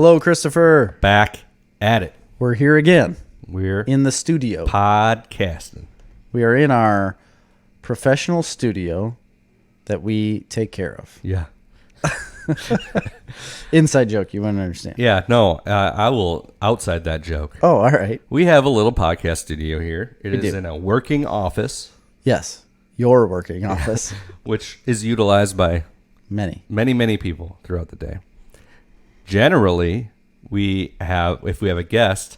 Hello, Christopher. Back at it. We're here again. We're in the studio. podcasting. We are in our professional studio that we take care of. Yeah. Inside joke, you wouldn't understand. Yeah, no, I will outside that joke. Oh, all right. We have a little podcast studio here. It is do. in a working office, Yes, your working office. which is utilized by Many. people throughout the day. Generally, if we have a guest,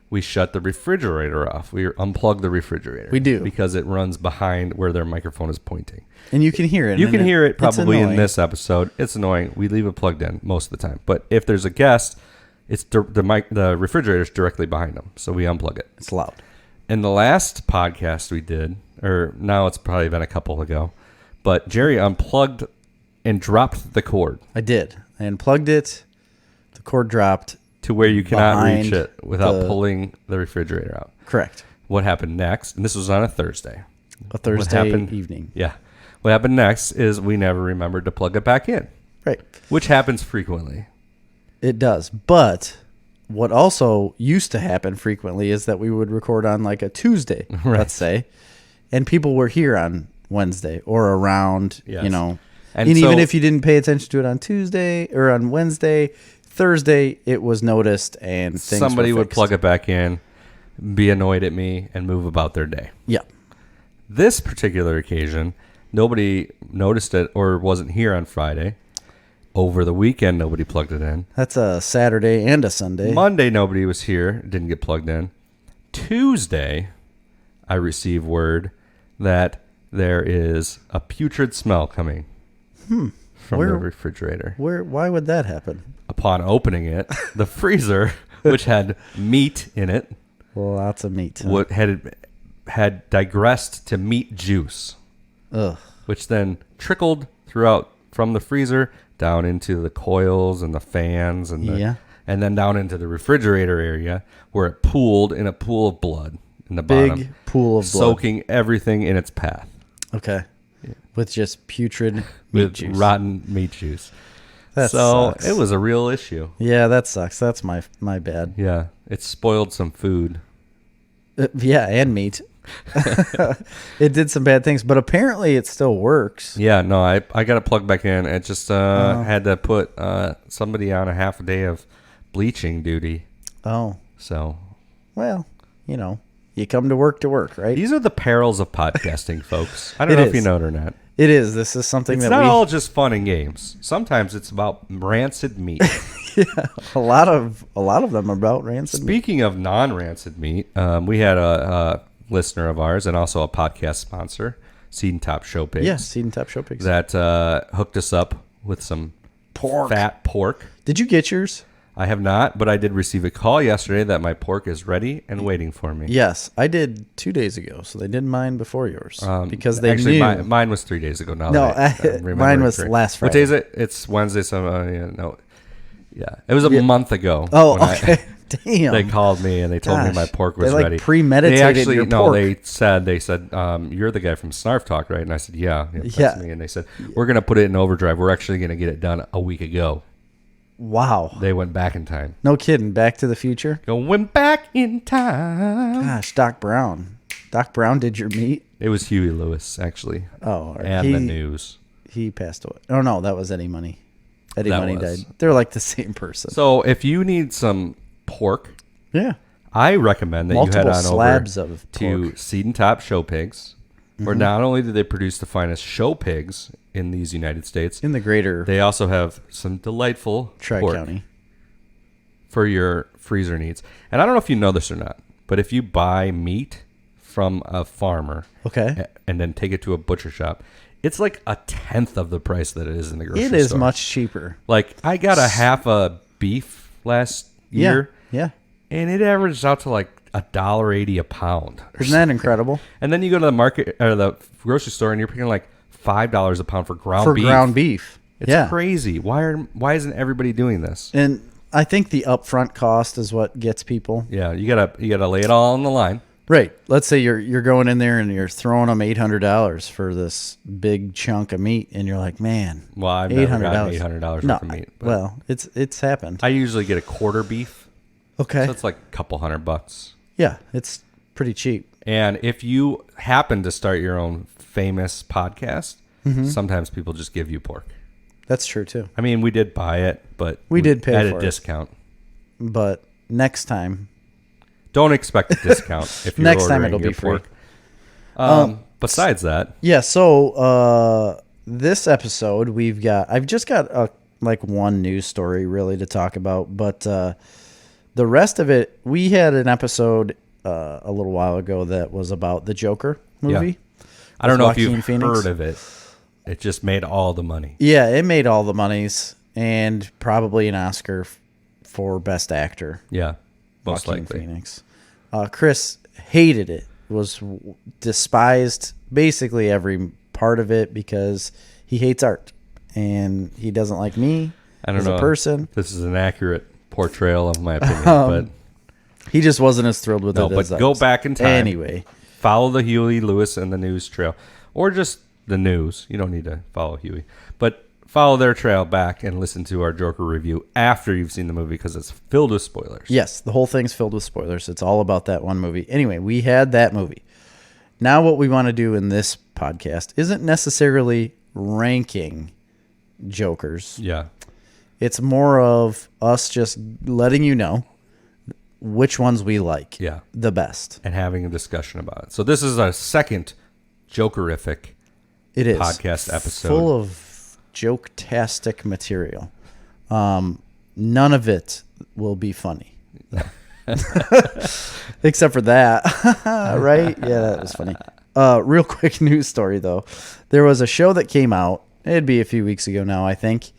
we shut the refrigerator off. We unplug the refrigerator. We do. Because it runs behind where their microphone is pointing. And you can hear it. You can hear it it's probably in annoying. this episode. It's annoying. We leave it plugged in most of the time. But if there's a guest, it's the refrigerator's directly behind them, so we unplug it. It's loud. In the last podcast we did, or now it's probably been a couple ago, but Jerry unplugged and dropped the cord I did. I unplugged it. The cord dropped. to where you cannot reach Behind it without the- pulling the refrigerator out. Correct. What happened next, and this was on a Thursday. A Thursday happened- evening. Yeah. What happened next is we never remembered to plug it back in, Right. which happens frequently. It does. But what also used to happen frequently is that we would record on like a Tuesday, Right. let's say, and people were here on Wednesday or around, Yes. you know. And And so- even if you didn't pay attention to it on Tuesday or on Wednesday, Thursday, it was noticed and things Somebody were would fixed. plug it back in, be annoyed at me, and move about their day. Yeah. This particular occasion, nobody noticed it or wasn't here on Friday. Over the weekend, nobody plugged it in. That's a Saturday and a Sunday. Monday, nobody was here, didn't get plugged in. Tuesday, I received word that there is a putrid smell coming from Where- the refrigerator. Why would that happen? Upon opening it, the freezer, which had meat in it, Lots of meat. what had digressed to meat juice, Ugh. which then trickled throughout from the freezer down into the coils and the fans and Yeah. and then down into the refrigerator area where it pooled in a pool of blood in the Big bottom, pool of blood. soaking everything in its path Okay. With just putrid meat with juice. rotten meat juice. That so sucks. it was a real issue. Yeah, that sucks. That's my bad. Yeah, it spoiled some food. Yeah, and meat. It did some bad things, but apparently it still works. Yeah, no, I got it plugged back in. It just had to put somebody on a half a day of bleaching duty. Oh, So well, you know, you come to work, right? these are the perils of podcasting, folks. I don't know if you know it or not. It is. This is something It's that not we all just fun and games. Sometimes it's about rancid meat. a lot of them are about rancid meat. Speaking of non-rancid meat, we had a listener of ours and also a podcast sponsor, Seed and Top Show Pigs. Yes, Seed and Top Show Pigs. That hooked us up with some Pork. fat pork. Did you get yours? I have not, but I did receive a call yesterday that my pork is ready and waiting for me. Yes, I did 2 days ago, so they did mine before yours because they actually, knew. mine was 3 days ago. Now No, that I remember mine it was correct. last What Friday. day is it? It's Wednesday. So yeah, it was a month ago. Oh, when okay. Damn. They called me and they told me Gosh, my pork they, was like, ready. premeditated They actually your no. pork. They said you're the guy from Snarf Talk, right? And I said yeah. That's Yeah. me. And they said we're gonna put it in overdrive. We're actually gonna get it done a week ago. Wow. They went back in time. No kidding. Back to the Future. Going back in time. Gosh, Doc Brown. Doc Brown did your meat? It was Huey Lewis actually, Oh, and the news. He passed away. Oh, no, that was Eddie Money. Eddie That Money was. died. They're like the same person. So if you need some pork, Yeah. I recommend that Multiple you head on slabs over of to pork. Seed and Top Show Pigs, where not only do they produce the finest show pigs in these United States, In the greater they also have some delightful pork Tri-County. for your freezer needs. And I don't know if you know this or not, but if you buy meat from a farmer Okay. and then take it to a butcher shop, it's like a tenth of the price that it is in the grocery It store. is much cheaper. Like I got a half a beef last year. Yeah. And it averages out to like $1.80 a pound. Isn't that incredible? And then you go to the market or the grocery store and you're paying like $5 a pound for ground beef. Ground beef. It's yeah. crazy. Why isn't everybody doing this? And I think the upfront cost is what gets people. Yeah, you gotta lay it all on the line. Right. Let's say you're going in there and you're throwing them $800 for this big chunk of meat, and you're like, man, Well, I've never gotten $800. $800 No, worth of meat. But well, it's happened. I usually get a quarter beef, Okay. so it's like a couple $100. Yeah, it's pretty cheap. And if you happen to start your own famous podcast, sometimes people just give you pork. That's true too. I mean, we did buy it, but We did pay at for a it. discount. But next time, Don't expect a discount if you're Next time ordering it'll your be free. pork. Besides that, yeah. So this episode, I've just got one news story really to talk about, but the rest of it, we had an episode a little while ago that was about the Joker movie. I don't know if Joaquin you've Phoenix. heard of it. It just made all the money. Yeah, it made all the monies and probably an Oscar for Best Actor. Yeah, most Joaquin likely. Phoenix. Chris hated it. Despised basically every part of it because he hates art and he doesn't like me I don't as know a person. if this is an accurate portrayal of my opinion, but He just wasn't as thrilled with no. it But as I go was. back in time. Anyway, Follow the Huey Lewis and the news trail, or just the news. You don't need to follow Huey, but follow their trail back and listen to our Joker review after you've seen the movie because it's filled with spoilers. yes, the whole thing's filled with spoilers. It's all about that one movie. Anyway, we had that movie. Now what we want to do in this podcast isn't necessarily ranking Jokers. Yeah. It's more of us just letting you know which ones we like Yeah. the best. And having a discussion about it. So this is our second Jokerific It is podcast episode. full of joke-tastic material. None of it will be funny. Except for that. Right? Yeah, that was funny. Real quick news story, though. There was a show that came out. It'd be a few weeks ago now, I think.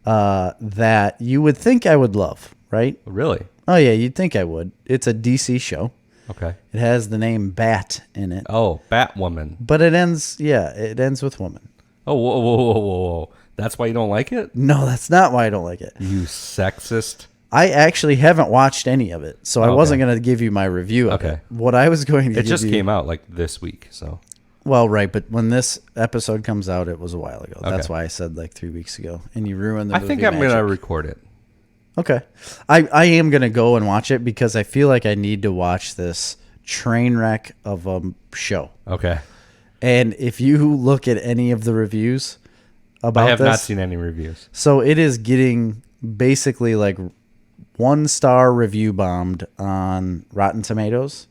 That you would think I would love, right? Really? Oh, yeah, you'd think I would. It's a DC show. Okay. It has the name Bat in it. Oh, Batwoman. But it ends with woman. Oh, whoa, whoa, whoa, whoa, whoa. That's why you don't like it? No, that's not why I don't like it. You sexist. I actually haven't watched any of it, so I wasn't going to give you my review of it. What I was going to It give just you, came out like this week, so. Well, right, but when this episode comes out, it was a while ago. That's Okay. why I said like 3 weeks ago, and you ruined the I movie think I'm going to magic. record it. Okay. I am going to go and watch it because I feel like I need to watch this train wreck of a show. Okay. And if you look at any of the reviews about I have this, not seen any reviews. so it is getting basically like 1-star review bombed on Rotten Tomatoes.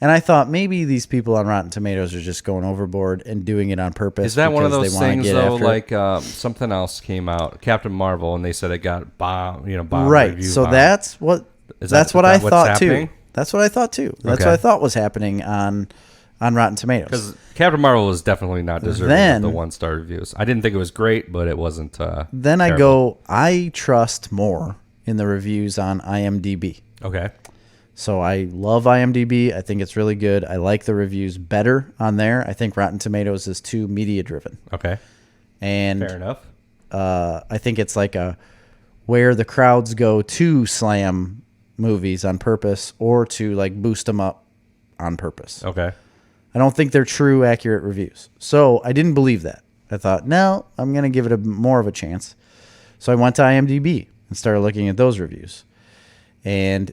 And I thought maybe these people on Rotten Tomatoes are just going overboard and doing it on purpose. Is that one of because those they wanna things get though? after it. Like something else came out, Captain Marvel, and they said it got bomb. Right. review So bomb. that's what Is that's that- what is I that what's thought happening? too. That's what I thought too. That's Okay. what I thought was happening on Rotten Tomatoes. Because Captain Marvel was definitely not deserving Then- of the 1-star reviews. I didn't think it was great, but it wasn't. Then I terrible. go, I trust more in the reviews on IMDb. Okay. So I love IMDb. I think it's really good. I like the reviews better on there. I think Rotten Tomatoes is too media driven. Okay. And Fair enough. I think it's like where the crowds go to slam movies on purpose or to like boost them up on purpose. Okay. I don't think they're true, accurate reviews. So I didn't believe that. I thought, no, I'm going to give it more of a chance. So I went to IMDb and started looking at those reviews. And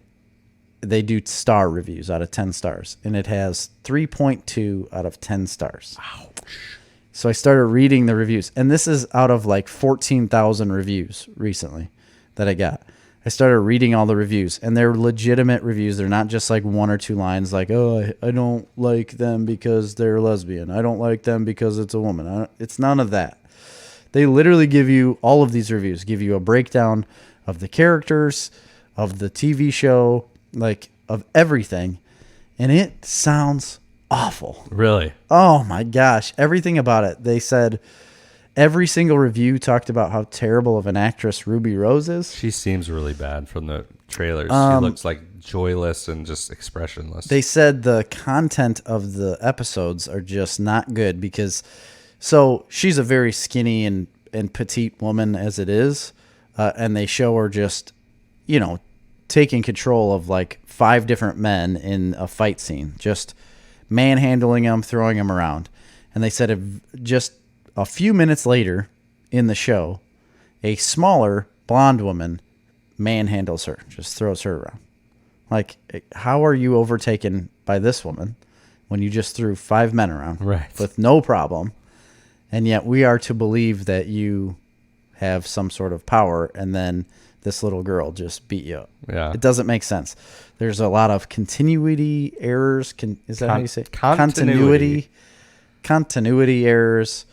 they do star reviews out of 10 stars. And it has 3.2 out of 10 stars. Ouch. So I started reading the reviews. And this is out of like 14,000 reviews recently that I got. I started reading all the reviews, and they're legitimate reviews. They're not just like 1 or 2 lines like, oh, I don't like them because they're lesbian. I don't like them because it's a woman. It's none of that. They literally give you, all of these reviews, give you a breakdown of the characters, of the TV show, like of everything. And it sounds awful. Really? Oh my gosh. Everything about it. They said every single review talked about how terrible of an actress Ruby Rose is. She seems really bad from the trailers. She looks like joyless and just expressionless. They said the content of the episodes are just not good because, so she's a very skinny and petite woman as it is. And they show her just, taking control of like 5 different men in a fight scene, just manhandling them, throwing them around. And they said just a few minutes later in the show, a smaller blonde woman manhandles her, just throws her around. Like, how are you overtaken by this woman when you just threw 5 men around with no problem? And yet we are to believe that you have some sort of power, and then this little girl just beat you up. Yeah. It doesn't make sense. There's a lot of continuity errors. Is that how you say it? Continuity errors.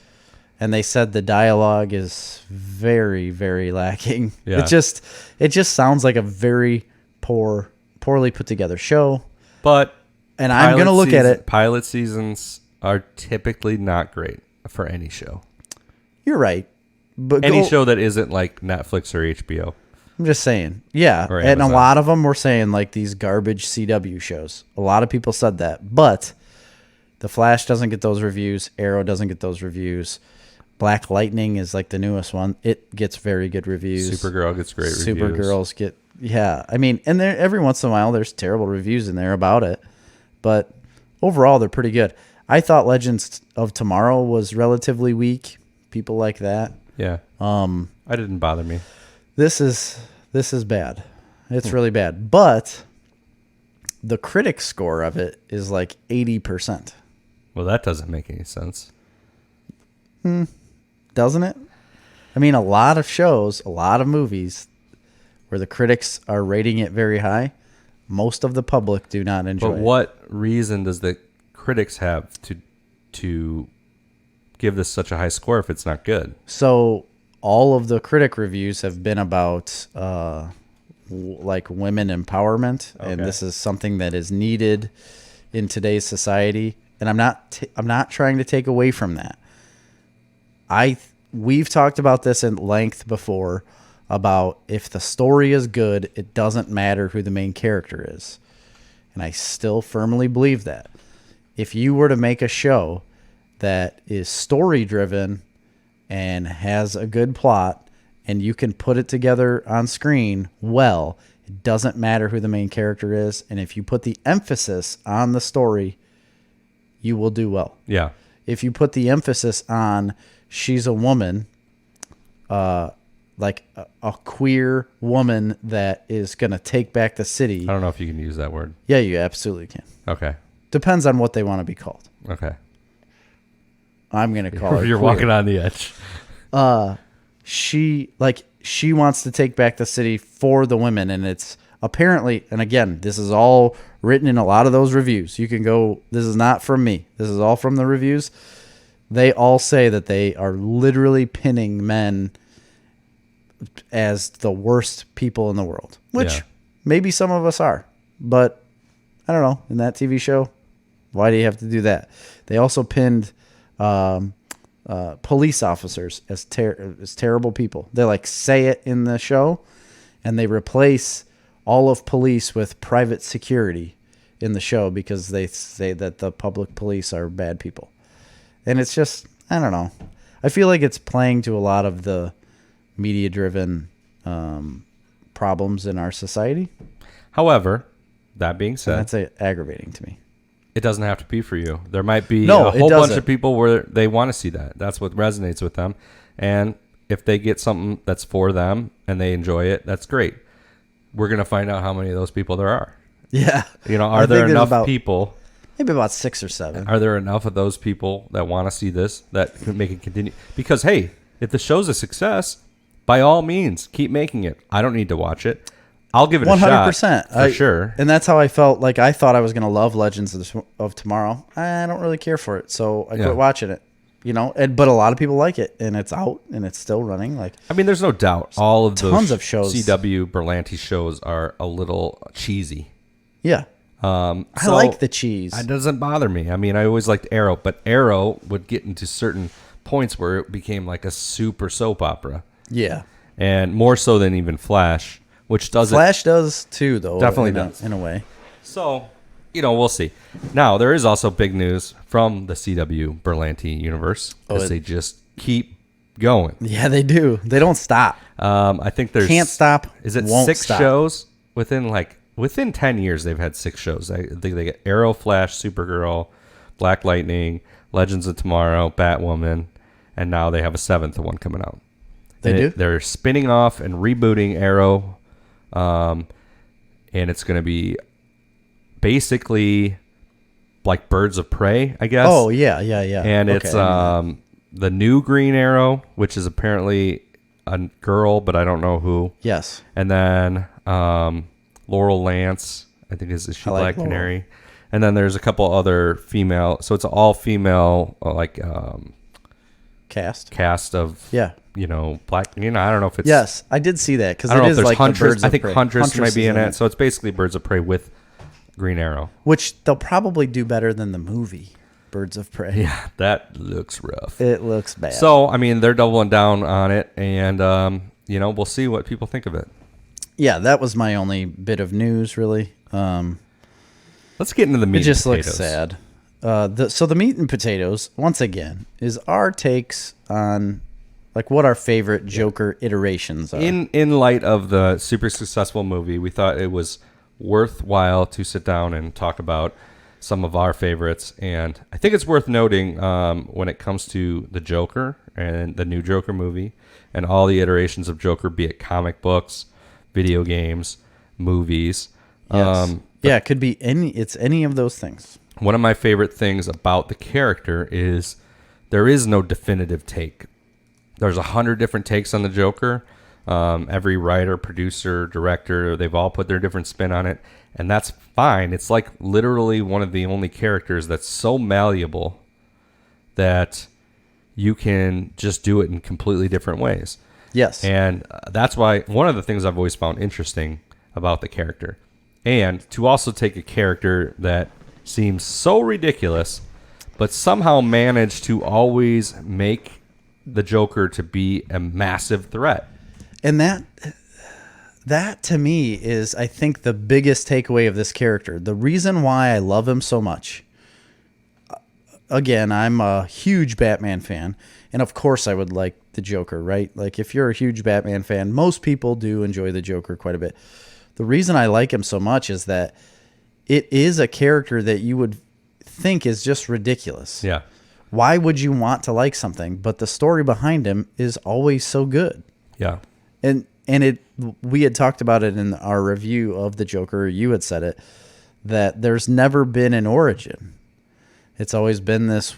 And they said the dialogue is very, very lacking. Yeah. It just sounds like a very poorly put together show. And I'm going to look at it. Pilot seasons are typically not great for any show. You're right. But any show that isn't like Netflix or HBO. I'm just saying. Yeah. And a lot of them were saying like these garbage CW shows. A lot of people said that. But The Flash doesn't get those reviews. Arrow doesn't get those reviews. Black Lightning is like the newest one. It gets very good reviews. Supergirl gets great reviews. Supergirls get, yeah. I mean, and there every once in a while there's terrible reviews in there about it. But overall, they're pretty good. I thought Legends of Tomorrow was relatively weak. People like that. Yeah. I didn't bother me. This is bad. It's really bad. But the critic score of it is like 80%. Well, that doesn't make any sense. Doesn't it? I mean, a lot of shows, a lot of movies where the critics are rating it very high, most of the public do not enjoy it. But what reason does the critics have to give this such a high score if it's not good? So all of the critic reviews have been about like women empowerment, and this is something that is needed in today's society. And I'm not trying to take away from that. We've talked about this in length before about if the story is good, it doesn't matter who the main character is. And I still firmly believe that. If you were to make a show that is story driven and has a good plot and you can put it together on screen well, it doesn't matter who the main character is. And if you put the emphasis on the story, you will do well. Yeah. If you put the emphasis on she's a woman, like a queer woman that is going to take back the city. I don't know if you can use that word. Yeah, you absolutely can. Okay. Depends on what they want to be called. Okay. I'm going to call her You're queer. walking on the edge. She wants to take back the city for the women, and it's apparently, and again, this is all written in a lot of those reviews. You can go, this is not from me. This is all from the reviews. They all say that they are literally pinning men as the worst people in the world, which maybe some of us are, but I don't know. In that TV show, why do you have to do that? They also pinned police officers as terrible people. They like say it in the show, and they replace all of police with private security in the show because they say that the public police are bad people. And it's just, I don't know. I feel like it's playing to a lot of the media-driven problems in our society. However, that being said, and that's aggravating to me. It doesn't have to be for you. There might be a whole bunch of people where they want to see that. That's what resonates with them. And if they get something that's for them and they enjoy it, that's great. We're going to find out how many of those people there are. Yeah. You know, are there enough people? Maybe about 6 or 7. Are there enough of those people that want to see this that could make it continue? Because, hey, if the show's a success, by all means, keep making it. I don't need to watch it. I'll give it 100%, a shot. 100%. For sure. And that's how I felt. Like, I thought I was going to love Legends of Tomorrow. I don't really care for it, so I quit watching it. You know, but a lot of people like it, and it's out, and it's still running. Like, I mean, there's no doubt. All of tons those of shows. CW Berlanti shows are a little cheesy. Yeah. I like the cheese. It doesn't bother me. I mean, I always liked Arrow, but Arrow would get into certain points where it became like a super soap opera. Yeah. And more so than even Flash, which doesn't. Flash does too, though. Definitely does. In a way. So, you know, we'll see. Now, there is also big news from the CW Berlanti universe as they just keep going. Yeah, they do. They don't stop. I think there's... Can't stop. Is it won't 6 stop. shows within 10 years they've had 6 shows. I think they get Arrow, Flash, Supergirl, Black Lightning, Legends of Tomorrow, Batwoman, and now they have a 7th one coming out. They're spinning off and rebooting Arrow, and it's going to be basically like Birds of Prey, I guess. Oh, yeah. And okay, it's the new Green Arrow, which is apparently a girl, but I don't know who. Yes. And then Laurel Lance, I think is she Black Canary. And then there's a couple other female, so it's all female cast of black. I don't know if it's yes, I did see that because I don't it know is if there's like Huntress. the Birds I of think Prey. Huntress might be in is it. So it's basically Birds of Prey with Green Arrow, which they'll probably do better than the movie Birds of Prey. Yeah, that looks rough. It looks bad. So I mean, they're doubling down on it, and we'll see what people think of it. Yeah, that was my only bit of news, really. Let's get into the meat. It just and potatoes. looks sad. So the meat and potatoes, once again, is our takes on like what our favorite Joker iterations are. In light of the super successful movie, we thought it was worthwhile to sit down and talk about some of our favorites. And I think it's worth noting when it comes to the Joker and the new Joker movie and all the iterations of Joker, be it comic books, video games, movies. Yes. It could be any of those things. One of my favorite things about the character is there is no definitive take. There's 100 different takes on the Joker. Every writer, producer, director, they've all put their different spin on it, and that's fine. It's like literally one of the only characters that's so malleable that you can just do it in completely different ways. Yes. And that's why one of the things I've always found interesting about the character, and to also take a character that seems so ridiculous, but somehow manage to always make the Joker to be a massive threat. And that to me is, I think, the biggest takeaway of this character. The reason why I love him so much. Again, I'm a huge Batman fan, and of course I would like the Joker, right? Like if you're a huge Batman fan, most people do enjoy the Joker quite a bit. The reason I like him so much is that it is a character that you would think is just ridiculous. Yeah. Why would you want to like something? But the story behind him is always so good. Yeah. And we had talked about it in our review of the Joker. You had said it, that there's never been an origin. It's always been this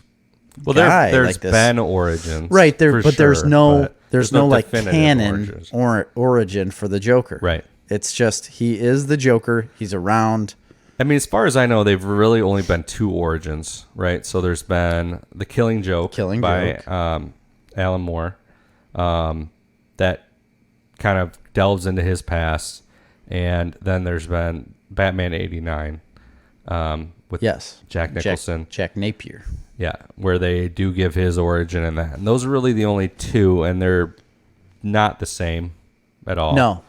guy. There's like this. been origins. Right. There's no like definitive canon origin for the Joker. Right. It's just, he is the Joker. He's around. I mean, as far as I know, they've really only been 2 origins, right? So there's been The Killing Joke by Alan Moore that kind of delves into his past. And then there's been Batman 89 with Jack Nicholson. Jack Napier. Yeah, where they do give his origin in that. And those are really the only 2, and they're not the same at all. No,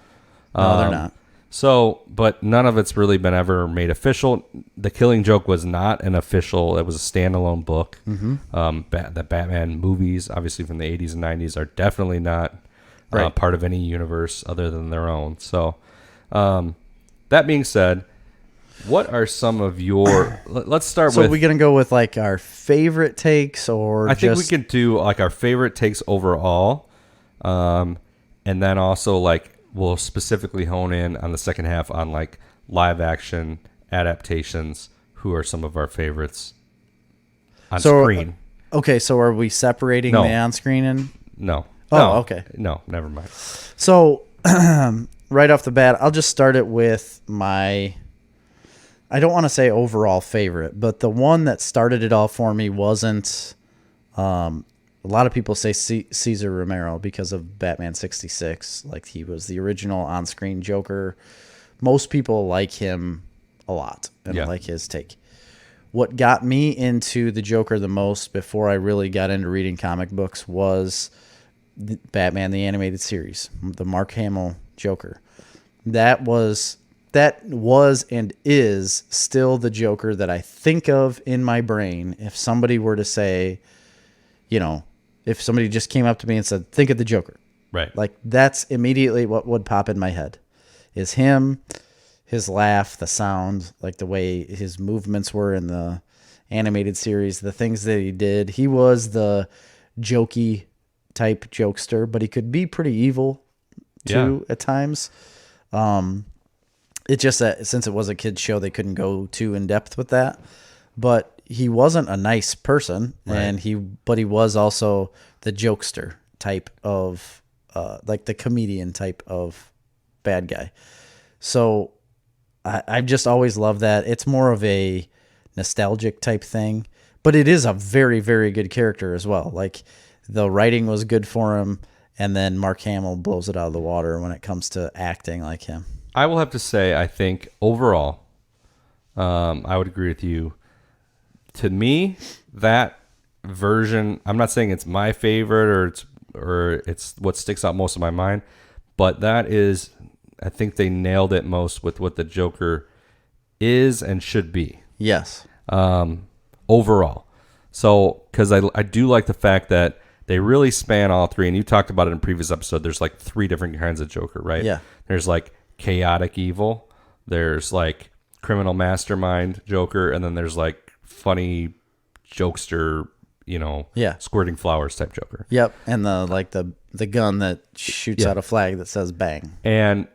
they're not. So, but none of it's really been ever made official. The Killing Joke was not an official. It was a standalone book. Mm-hmm. The Batman movies, obviously from the 80s and 90s, are definitely not part of any universe other than their own. So, that being said, what are some of your... Let's start with... So are we going to go with like our favorite takes, or I think we can do like our favorite takes overall. And then also like... We'll specifically hone in on the second half on like live action adaptations. Who are some of our favorites on screen? Okay, so are we separating the on screen and no? Okay. No, never mind. So right off the bat, I'll just start it with my. I don't want to say overall favorite, but the one that started it all for me wasn't. A lot of people say Cesar Romero because of Batman 66. Like, he was the original on-screen Joker. Most people like him a lot and like his take. What got me into the Joker the most before I really got into reading comic books was Batman the Animated Series, the Mark Hamill Joker. That was and is still the Joker that I think of in my brain if somebody were to say, if somebody just came up to me and said, think of the Joker. Right. Like, that's immediately what would pop in my head is him. his laugh, the sound, like the way his movements were in the animated series, the things that he did. He was the jokey type jokester, but he could be pretty evil too at times. It just that since it was a kid's show, they couldn't go too in depth with that. But he wasn't a nice person, and he was also the jokester type of, like the comedian type of bad guy. So I've just always loved that. It's more of a nostalgic type thing, but it is a very, very good character as well. Like the writing was good for him, and then Mark Hamill blows it out of the water when it comes to acting like him. I will have to say, I think overall, I would agree with you. To me, that version, I'm not saying it's my favorite or it's what sticks out most in my mind, but that is, I think they nailed it most with what the Joker is and should be. Yes. Overall. So, because I do like the fact that they really span all three, and you talked about it in a previous episode. There's like 3 different kinds of Joker, right? Yeah. There's like chaotic evil, there's like criminal mastermind Joker, and then there's like funny jokester, squirting flowers type Joker. Yep. And the gun that shoots out a flag that says bang. And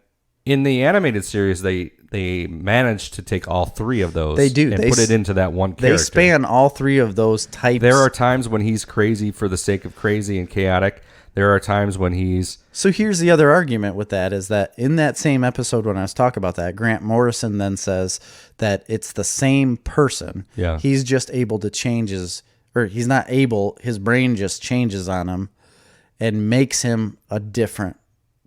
in the animated series, they managed to take all 3 of those. They do. And put it into that one character. They span all 3 of those types. There are times when he's crazy for the sake of crazy and chaotic. There are times when he's... So here's the other argument with that is that in that same episode when I was talking about that, Grant Morrison then says that it's the same person. Yeah. He's just able to change he's not able, his brain just changes on him and makes him a different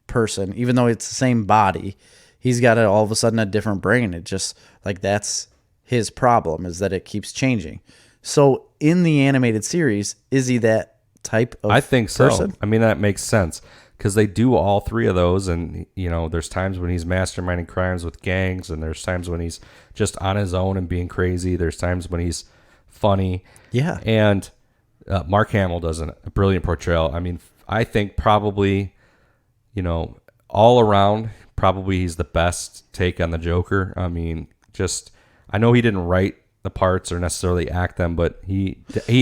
person. Even though it's the same body, he's got all of a sudden a different brain. It just, like, that's his problem, is that it keeps changing. So in the animated series, is he that type of I think person? so. I mean, that makes sense because they do all 3 of those, and there's times when he's masterminding crimes with gangs, and there's times when he's just on his own and being crazy. There's times when he's funny. Yeah. And Mark Hamill does a brilliant portrayal. I mean, I think probably, all around, probably he's the best take on the Joker. I mean, I know he didn't write the parts or necessarily act them, but he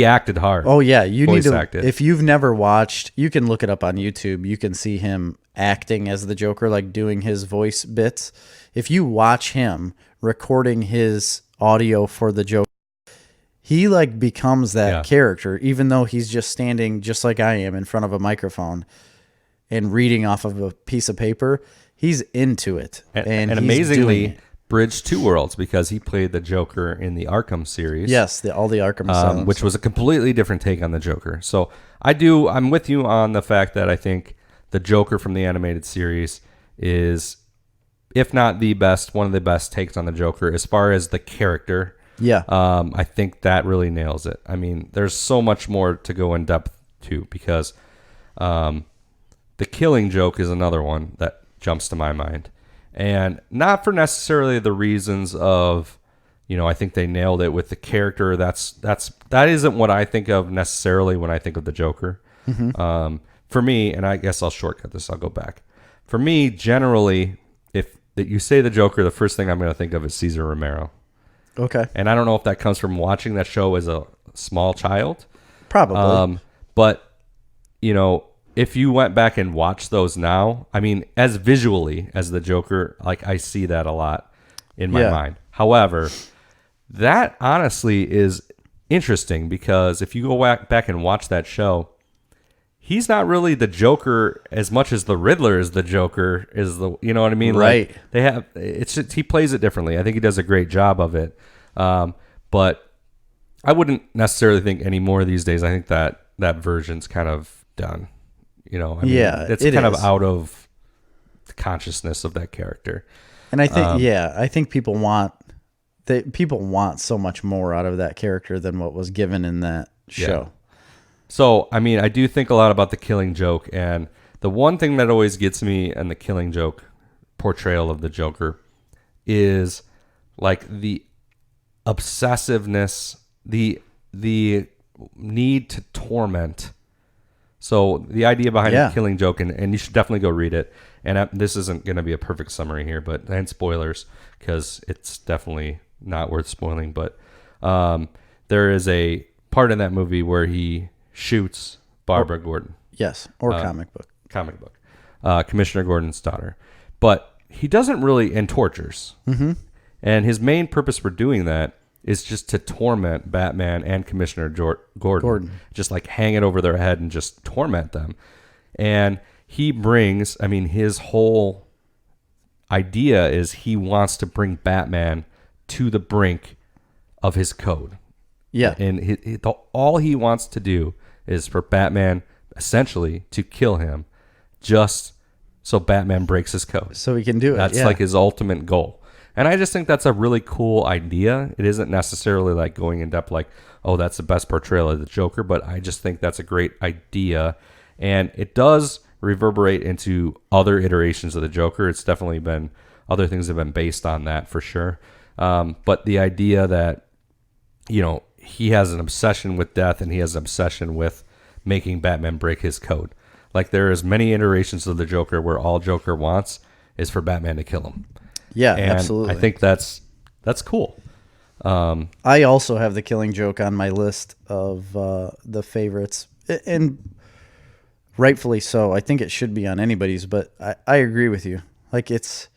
acted hard. Oh yeah, you need to. Acted. If you've never watched, you can look it up on YouTube. You can see him acting as the Joker, like doing his voice bits. If you watch him recording his audio for the Joker, he like becomes that character, even though he's just standing just like I am in front of a microphone and reading off of a piece of paper. He's into it, and he's amazingly bridged 2 worlds because he played the Joker in the Arkham series. Yes, all the Arkham Asylum, which was a completely different take on the Joker. So I'm with you on the fact that I think the Joker from the animated series is, if not the best, one of the best takes on the Joker as far as the character. Yeah. I think that really nails it. I mean, there's so much more to go in depth to because the Killing Joke is another one that jumps to my mind. And not for necessarily the reasons of, I think they nailed it with the character. That isn't what I think of necessarily when I think of the Joker. Mm-hmm. For me, and I guess I'll shortcut this, I'll go back. For me, generally, if you say the Joker, the first thing I'm going to think of is Cesar Romero. Okay. And I don't know if that comes from watching that show as a small child. Probably. But, if you went back and watched those now, I mean, as visually as the Joker, like I see that a lot in my mind. However, that honestly is interesting because if you go back and watch that show, he's not really the Joker as much as the Riddler is the Joker. You know what I mean? Right. Like it's just, he plays it differently. I think he does a great job of it. But I wouldn't necessarily think any more these days. I think that version's kind of done. It's kind of out of the consciousness of that character. And I think, I think people want so much more out of that character than what was given in that show. Yeah. So, I mean, I do think a lot about the Killing Joke, and the one thing that always gets me in the Killing Joke portrayal of the Joker is like the obsessiveness, the need to torment So the idea behind Yeah. the Killing Joke, and you should definitely go read it. And this isn't going to be a perfect summary here, and spoilers, because it's definitely not worth spoiling. But there is a part in that movie where he shoots Barbara Gordon. Yes, or comic book. Commissioner Gordon's daughter. But he doesn't really, and tortures. Mm-hmm. And his main purpose for doing that is just to torment Batman and Commissioner Gordon. Just like hang it over their head and just torment them. And he brings, his whole idea is he wants to bring Batman to the brink of his code. Yeah. And all he wants to do is for Batman essentially to kill him just so Batman breaks his code. So he can do it. That's yeah. like his ultimate goal. And I just think that's a really cool idea. It isn't necessarily like going in depth like, oh, that's the best portrayal of the Joker, but I just think that's a great idea. And it does reverberate into other iterations of the Joker. It's definitely been, other things have been based on that for sure. But the idea that, he has an obsession with death and he has an obsession with making Batman break his code. Like there is many iterations of the Joker where all Joker wants is for Batman to kill him. Yeah, And absolutely. I think that's cool. I also have the Killing Joke on my list of the favorites, and rightfully so. I think it should be on anybody's, but I agree with you. Like that's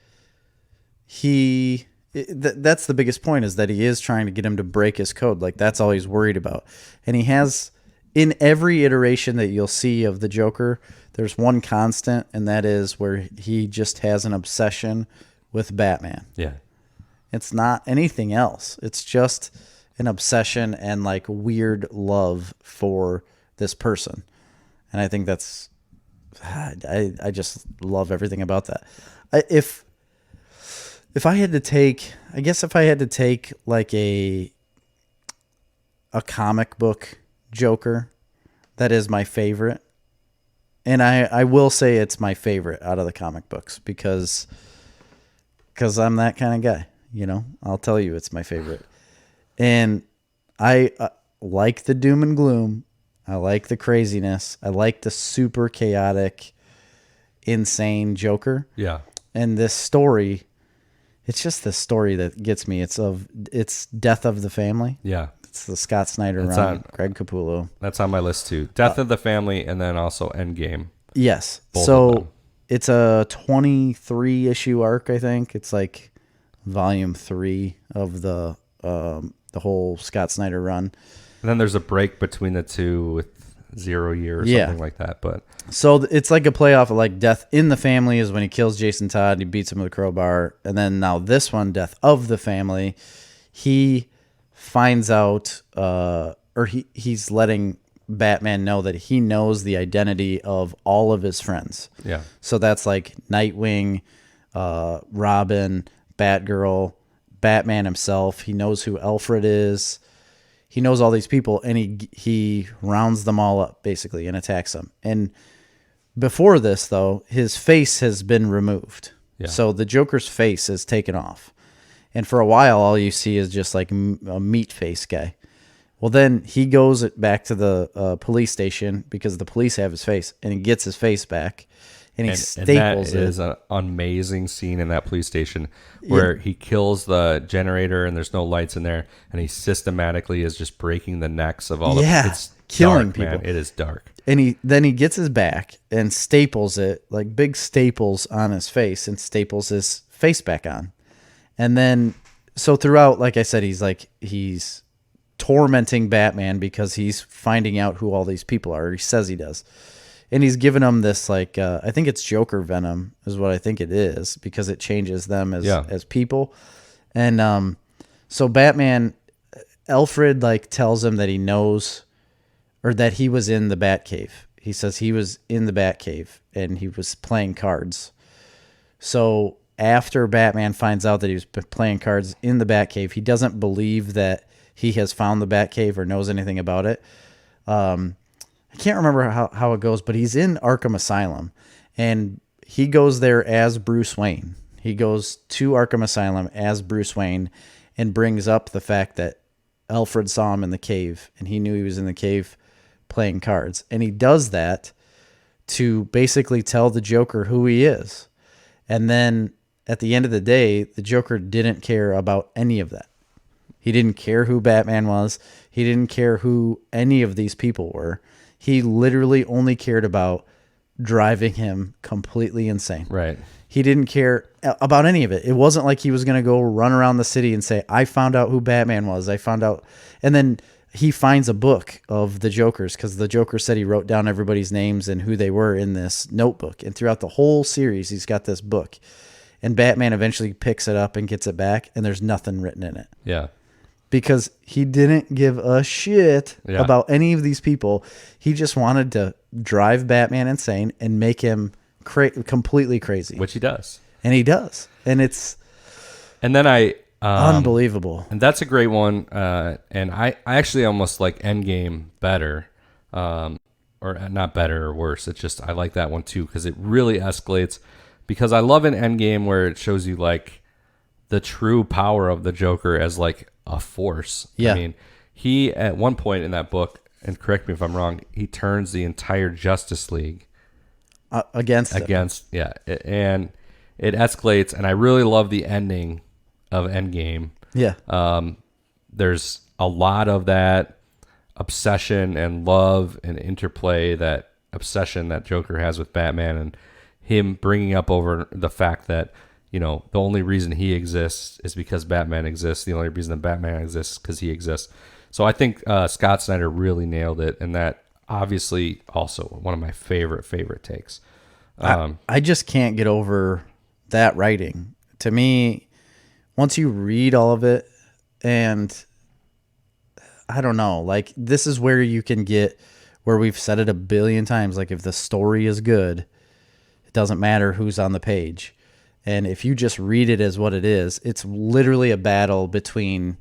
the biggest point, is that he is trying to get him to break his code. Like that's all he's worried about. And he has, in every iteration that you'll see of the Joker, there's one constant, and that is where he just has an obsession with Batman. Yeah. It's not anything else. It's just an obsession and like weird love for this person. And I think that's, I just love everything about that. If I had to take, I guess if I had to take like a comic book Joker that is my favorite, and I will say it's my favorite out of the comic books because I'm that kind of guy, I'll tell you it's my favorite. And I like the doom and gloom. I like the craziness. I like the super chaotic, insane Joker. Yeah. And this story, it's just the story that gets me. It's Death of the Family. Yeah. It's the Scott Snyder run, Greg Capullo. That's on my list too. Death of the Family, and then also Endgame. Yes. Both of so them. it's a 23 issue arc, I think. It's like volume 3 of the whole Scott Snyder run. And then there's a break between the two with 0 year or something like that. But so it's like a playoff of like Death in the Family is when he kills Jason Todd, he beats him with a crowbar, and then now this one, Death of the Family, he finds out, or he's letting Batman know that he knows the identity of all of his friends. yeah. So that's like Nightwing, Robin, Batgirl, Batman himself. He knows who Alfred is. He knows all these people, and he rounds them all up basically and attacks them. And before this, though, his face has been removed. Yeah. So the Joker's face is taken off. And for a while, all you see is just like a meat face guy. Well, then he goes back to the police station because the police have his face, and he gets his face back, and he staples that it. is an amazing scene in that police station where he kills the generator and there's no lights in there, and he systematically is just breaking the necks of all the it's killing dark, people. Man. It is dark. And he gets his back and staples it, like big staples on his face, and staples his face back on. And then, so throughout, like I said, he's tormenting Batman because he's finding out who all these people are. He says he does. And he's giving them this, like, I think it's Joker venom is what I think it is, because it changes them as people. And so Batman, Alfred, like, tells him that he knows, or that he was in the Batcave. He says he was in the Batcave and he was playing cards. So after Batman finds out that he was playing cards in the Batcave, he doesn't believe that he has found the Batcave or knows anything about it. I can't remember how it goes, but he's in Arkham Asylum, and he goes there as Bruce Wayne. He goes to Arkham Asylum as Bruce Wayne and brings up the fact that Alfred saw him in the cave, and he knew he was in the cave playing cards. And he does that to basically tell the Joker who he is. And then at the end of the day, the Joker didn't care about any of that. He didn't care who Batman was. He didn't care who any of these people were. He literally only cared about driving him completely insane. Right. He didn't care about any of it. It wasn't like he was going to go run around the city and say, I found out who Batman was. I found out. And then he finds a book of the Jokers because the Joker said he wrote down everybody's names and who they were in this notebook. And throughout the whole series, he's got this book. And Batman eventually picks it up and gets it back, and there's nothing written in it. Yeah. Because he didn't give a shit about any of these people. He just wanted to drive Batman insane and make him completely crazy. Which he does. And he does. And it's unbelievable. And that's a great one. And I actually almost like Endgame better. Or not better or worse. It's just I like that one too because it really escalates. Because I love an Endgame where it shows you like the true power of the Joker as like a force. Yeah. I mean, he at one point in that book, and correct me if I'm wrong, he turns the entire Justice League against and it escalates. And I really love the ending of Endgame. Yeah. There's a lot of that obsession and love and interplay, that obsession that Joker has with Batman, and him bringing up over the fact that, you know, the only reason he exists is because Batman exists. The only reason that Batman exists is because he exists. So I think Scott Snyder really nailed it, and that obviously also one of my favorite takes. I just can't get over that writing. To me, once you read all of it, and I don't know, like this is where you can get where we've said it a billion times. Like if the story is good, it doesn't matter who's on the page. And if you just read it as what it is, it's literally a battle between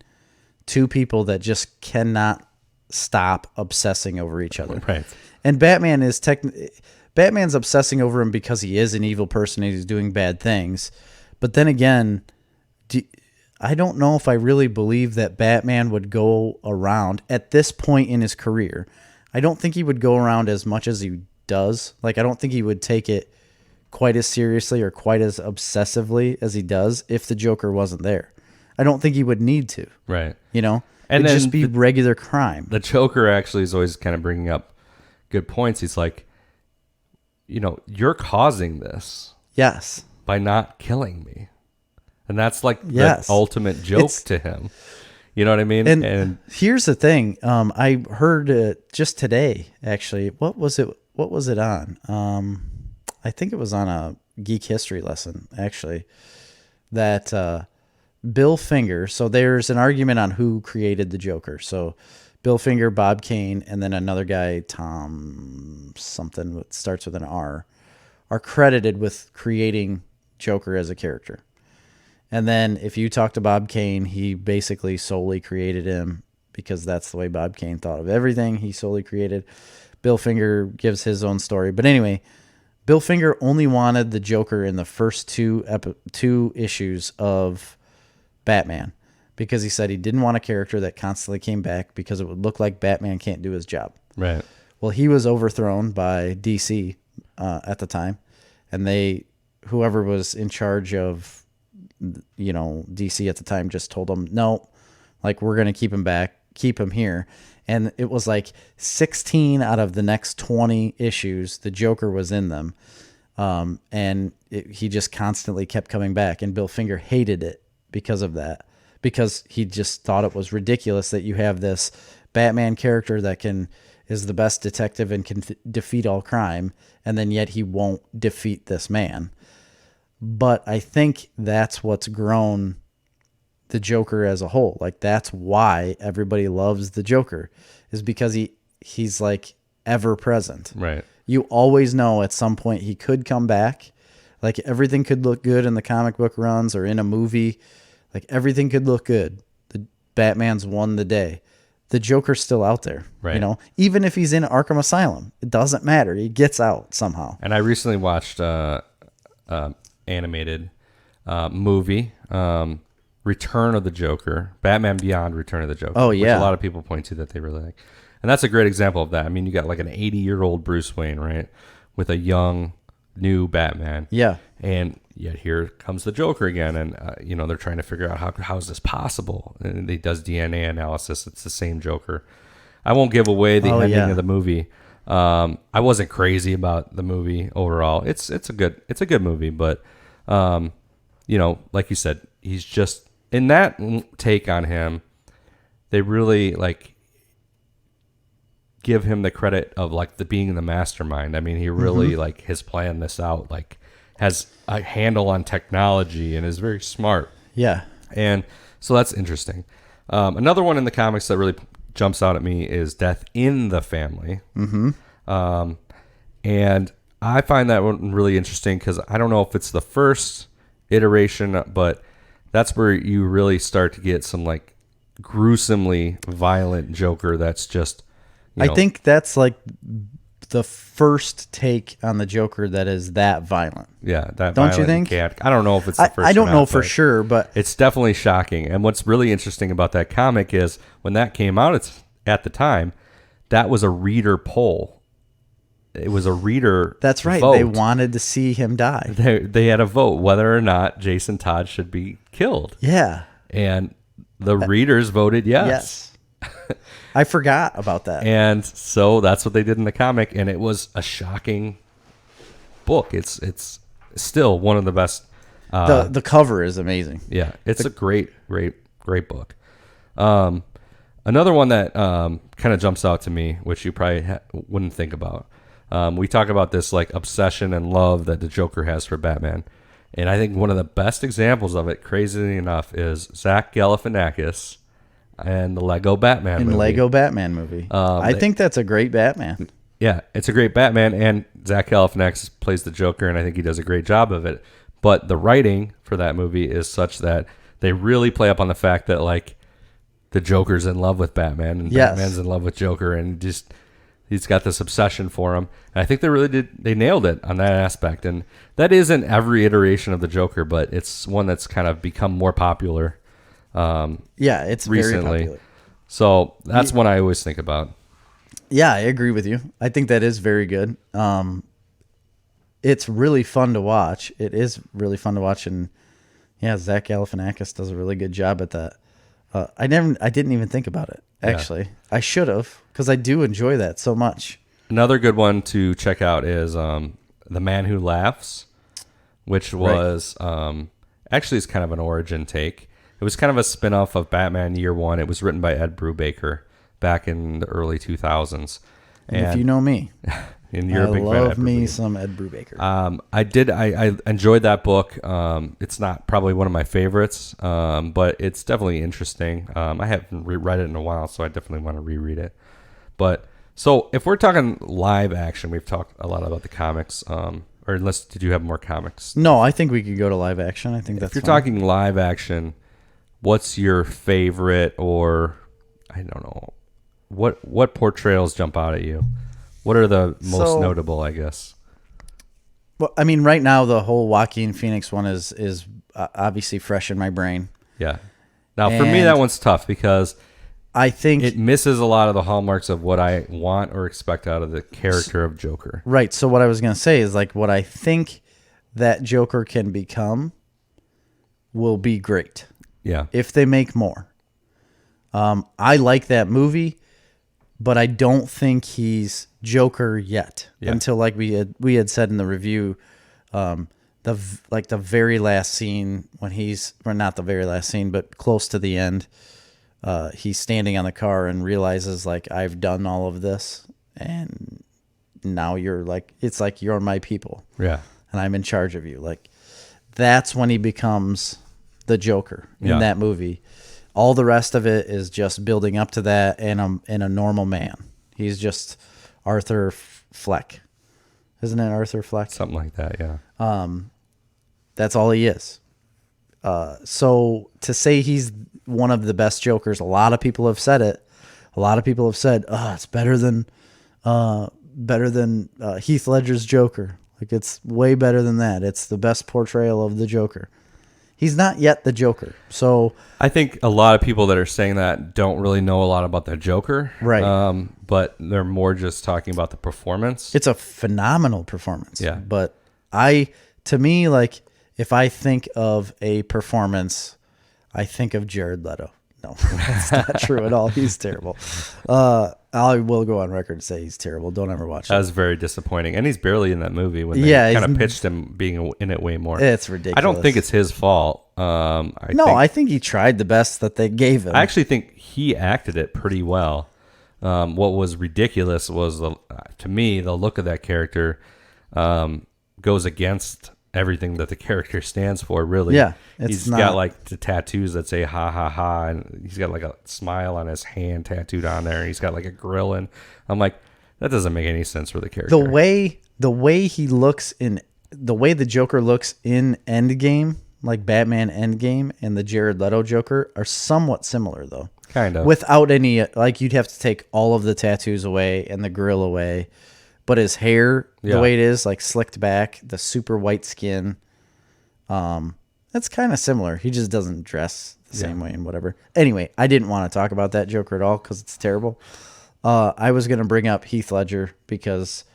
two people that just cannot stop obsessing over each other. Right. And Batman's obsessing over him because he is an evil person and he's doing bad things. But then again, I don't know if I really believe that Batman would go around at this point in his career. I don't think he would go around as much as he does. Like, I don't think he would take it quite as seriously or quite as obsessively as he does if the Joker wasn't there. I don't think he would need to. Right. You know? And it'd then just be regular crime. The Joker actually is always kind of bringing up good points. He's like, you know, you're causing this. Yes. By not killing me. And that's like the ultimate joke to him. You know what I mean? And here's the thing. I heard it just today, actually. What was it on? I think it was on a geek history lesson, actually, that Bill Finger, so there's an argument on who created the Joker. So Bill Finger, Bob Kane, and then another guy, Tom something that starts with an R, are credited with creating Joker as a character. And then if you talk to Bob Kane, he basically solely created him because that's the way Bob Kane thought of everything. He solely created. Bill Finger gives his own story. But anyway, Bill Finger only wanted the Joker in the first two issues of Batman because he said he didn't want a character that constantly came back because it would look like Batman can't do his job. Right. Well, he was overthrown by DC at the time, and whoever was in charge of, you know, DC at the time just told him, no, like we're going to keep him back, keep him here. And it was like 16 out of the next 20 issues, the Joker was in them. And he just constantly kept coming back. And Bill Finger hated it because of that. Because he just thought it was ridiculous that you have this Batman character that is the best detective and can defeat all crime. And then yet he won't defeat this man. But I think that's what's grown the Joker as a whole. Like that's why everybody loves the Joker, is because he's like ever present. Right. You always know at some point he could come back. Like everything could look good in the comic book runs or in a movie. Like everything could look good. The Batman's won the day. The Joker's still out there. Right. You know, even if he's in Arkham Asylum, it doesn't matter. He gets out somehow. And I recently watched animated movie, Return of the Joker, Batman Beyond Return of the Joker. Oh, yeah. Which a lot of people point to that they really like. And that's a great example of that. I mean, you got like an 80-year-old Bruce Wayne, right, with a young, new Batman. Yeah. And yet here comes the Joker again, and they're trying to figure out how is this possible. And he does DNA analysis. It's the same Joker. I won't give away the ending of the movie. I wasn't crazy about the movie overall. It's a good movie, but like you said, he's just in that take on him. They really give him the credit of the being the mastermind. I mean, he really has planned this out, has a handle on technology and is very smart. Yeah. And so that's interesting. Another one in the comics that really jumps out at me is Death in the Family. Mm-hmm. And I find that one really interesting because I don't know if it's the first iteration, but that's where you really start to get some gruesomely violent Joker that's just, I think that's the first take on the Joker that is that violent. Yeah, that don't violent you think? I don't know if it's the first. I don't know for sure, but it's definitely shocking. And what's really interesting about that comic is when that came out, at the time, that was a reader poll. It was a reader. That's right. Vote. They wanted to see him die. They had a vote whether or not Jason Todd should be killed. Yeah, and the readers voted yes. Yes. I forgot about that. And so that's what they did in the comic, and it was a shocking book. It's still one of the best. The cover is amazing. Yeah, it's a great book. Another one that kind of jumps out to me, which you probably wouldn't think about. We talk about this obsession and love that the Joker has for Batman, and I think one of the best examples of it, crazily enough, is Zach Galifianakis and the Lego Batman movie. I think that's a great Batman. Yeah, it's a great Batman, and Zach Galifianakis plays the Joker, and I think he does a great job of it. But the writing for that movie is such that they really play up on the fact that the Joker's in love with Batman, and Batman's in love with Joker, and just he's got this obsession for him. And I think they nailed it on that aspect, and that isn't every iteration of the Joker, but it's one that's kind of become more popular. It's recently. very popular. So that's one I always think about. Yeah, I agree with you. I think that is very good. It's really fun to watch. It is really fun to watch, and Zach Galifianakis does a really good job at that. I didn't even think about it. Actually, I should have, because I do enjoy that so much. Another good one to check out is The Man Who Laughs, which was actually it's kind of an origin take. It was kind of a spin-off of Batman Year One. It was written by Ed Brubaker back in the early 2000s. And if you know me, and you're a big fan of love me some Ed Brubaker. I enjoyed that book. It's not probably one of my favorites, but it's definitely interesting. I haven't reread it in a while, so I definitely want to reread it. But so if we're talking live action, we've talked a lot about the comics. Or unless, did you have more comics? No, I think we could go to live action. I think that's if you're fine. talking live action, what's your favorite, or I don't know, what portrayals jump out at you? What are the most notable, I guess? Well, I mean, right now the whole Joaquin Phoenix one is obviously fresh in my brain. Yeah. Now, for me, that one's tough because I think it misses a lot of the hallmarks of what I want or expect out of the character of Joker. Right. So what I was going to say is what I think that Joker can become will be great. Yeah. If they make more. I like that movie, but I don't think he's Joker yet. Until we had said in the review, the very last scene when not the very last scene, but close to the end, he's standing on the car and realizes I've done all of this, and now you're it's you're my people. Yeah. And I'm in charge of you. That's when he becomes the Joker in that movie. All the rest of it is just building up to that and a normal man. He's just Arthur Fleck. Isn't it Arthur Fleck? Something like that, yeah. That's all he is. So to say he's one of the best Jokers, a lot of people have said it. A lot of people have said, it's better than Heath Ledger's Joker. It's way better than that. It's the best portrayal of the Joker. He's not yet the Joker. So I think a lot of people that are saying that don't really know a lot about the Joker. Right. But they're more just talking about the performance. it's a phenomenal performance. Yeah. But to me, like, if I think of a performance, I think of Jared Leto. No, that's not true at all. He's terrible. I will go on record and say he's terrible. Don't ever watch That it. was very disappointing. And he's barely in that movie when Yeah, they kind of he's- pitched him being in it way more. It's ridiculous. I don't think it's his fault. I think he tried the best that they gave him. I actually think he acted it pretty well. What was ridiculous was, to me, the look of that character goes against everything that the character stands for, really. Yeah, He's got like the tattoos that say ha ha ha, and he's got like a smile on his hand tattooed on there, and he's got like a grill, and I'm like, that doesn't make any sense for the character. The way he looks the way the Joker looks in Endgame, like Batman Endgame, and the Jared Leto Joker are somewhat similar, though. Kind of. Without any, like, you'd have to take all of the tattoos away and the grill away. But his hair, Yeah. the way it is, like slicked back, the super white skin, that's kind of similar. He just doesn't dress the same way and whatever. Anyway, I didn't want to talk about that Joker at all because it's terrible. I was going to bring up Heath Ledger because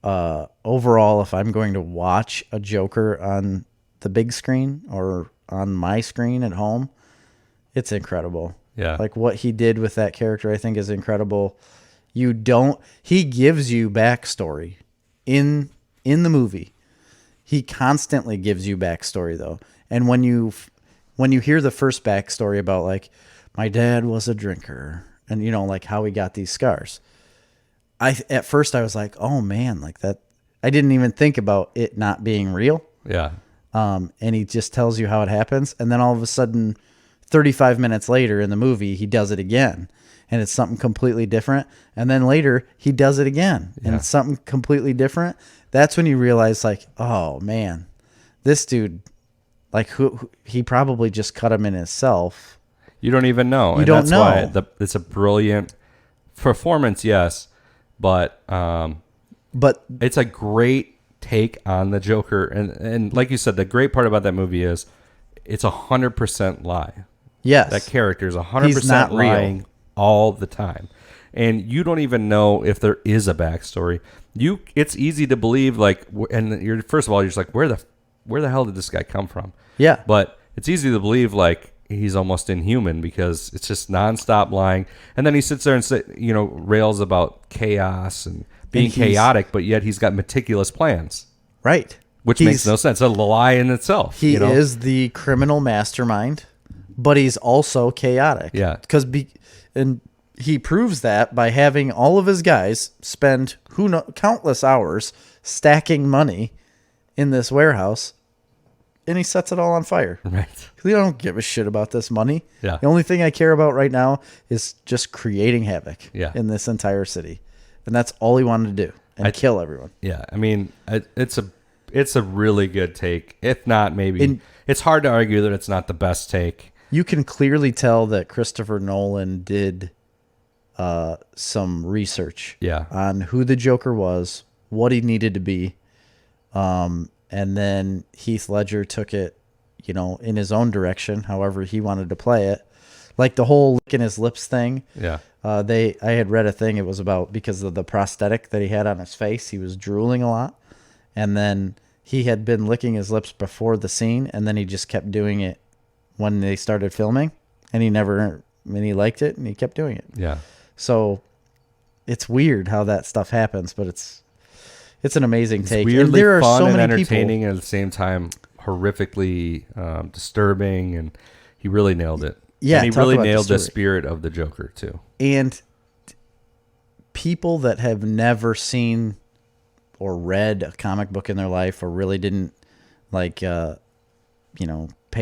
overall, if I'm going to watch a Joker on the big screen or on my screen at home, it's incredible. Yeah. Like what he did with that character, I think is incredible. He gives you backstory in the movie. He constantly gives you backstory though. And when you hear the first backstory about like my dad was a drinker and like how he got these scars. At first I was like, "Oh man, like that." I didn't even think about it not being real. Yeah. And he just tells you how it happens, and then all of a sudden 35 minutes later in the movie, he does it again. And it's something completely different. And then later he does it again and it's something completely different. That's when you realize like, oh man, this dude, like who he probably just cut him in himself. You don't even know. You don't know. Why it's a brilliant performance, yes, but it's a great take on the Joker. And like you said, the great part about that movie is it's 100% lie. Yes. That character is He's 100% not real. lying all the time. And you don't even know if there is a backstory. It's easy to believe, like, and you're first of all, you're just like, where the hell did this guy come from? Yeah. But it's easy to believe, like, he's almost inhuman because it's just nonstop lying. And then he sits there and rails about chaos and being chaotic, but yet he's got meticulous plans, Right. which makes no sense. It's a lie in itself. He is the criminal mastermind, but he's also chaotic. Yeah. And he proves that by having all of his guys spend countless hours stacking money in this warehouse, and he sets it all on fire. Right. We don't give a shit about this money. Yeah. The only thing I care about right now is just creating havoc Yeah. in this entire city. And that's all he wanted to do, and kill everyone. Yeah. I mean, it's a really good take. If not, maybe it's hard to argue that it's not the best take. You can clearly tell that Christopher Nolan did some research on who the Joker was, what he needed to be, and then Heath Ledger took it, in his own direction, however he wanted to play it. Like the whole licking his lips thing. Yeah. I had read a thing. It was about because of the prosthetic that he had on his face, he was drooling a lot, and then he had been licking his lips before the scene, and then he just kept doing it when they started filming, and he liked it, and he kept doing it. Yeah. So it's weird how that stuff happens, but it's an amazing take. Weirdly And there are fun so and many entertaining, people. and at the same time horrifically disturbing, and he really nailed it. Yeah, and he talk really about the nailed the story. spirit of the Joker too. And people that have never seen or read a comic book in their life, or really didn't pay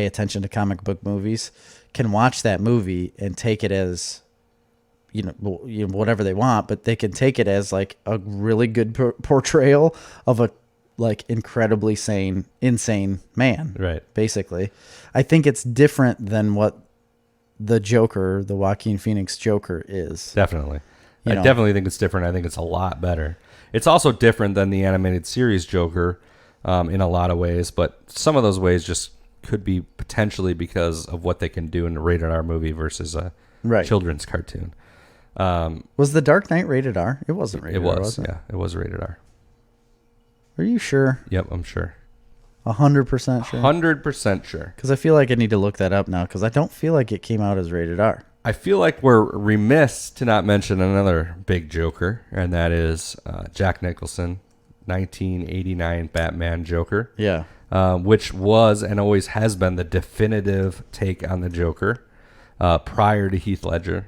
attention to comic book movies, can watch that movie and take it as whatever they want, but they can take it as like a really good portrayal of a incredibly insane man. Right. Basically, I think it's different than what the Joker, the Joaquin Phoenix Joker, is. Definitely. I definitely think it's different. I think it's a lot better. It's also different than the animated series Joker in a lot of ways, but some of those ways just could be potentially because of what they can do in a rated R movie versus a Right. children's cartoon. Was The Dark Knight rated R? It wasn't rated R, was it? Yeah, it was rated R. Are you sure? Yep, I'm sure. 100% sure? 100% sure. Because I feel like I need to look that up now because I don't feel like it came out as rated R. I feel like we're remiss to not mention another big Joker, and that is Jack Nicholson, 1989 Batman Joker. Yeah. Which was and always has been the definitive take on the Joker prior to Heath Ledger,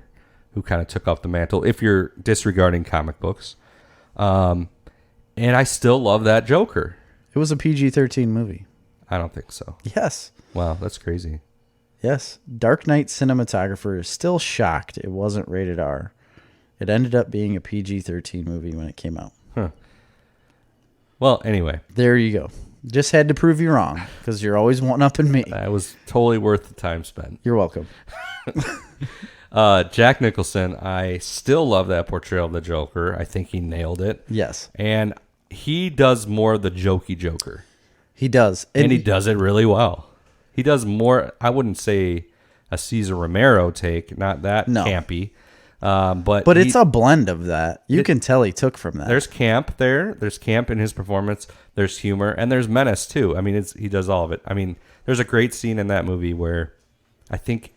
who kind of took off the mantle, if you're disregarding comic books. And I still love that Joker. It was a PG-13 movie. I don't think so. Yes. Wow, that's crazy. Yes. Dark Knight cinematographer is still shocked it wasn't rated R. It ended up being a PG-13 movie when it came out. Huh. Well, anyway. There you go. Just had to prove you wrong because you're always one-upping me. That was totally worth the time spent. You're welcome. Jack Nicholson, I still love that portrayal of the Joker. I think he nailed it. Yes. And he does more of the jokey Joker. He does. And he does it really well. He does more, I wouldn't say a Cesar Romero take, not that campy. But it's a blend of that. You can tell he took from that. There's camp there. There's camp in his performance. There's humor. And there's menace, too. I mean, he does all of it. I mean, there's a great scene in that movie where I think,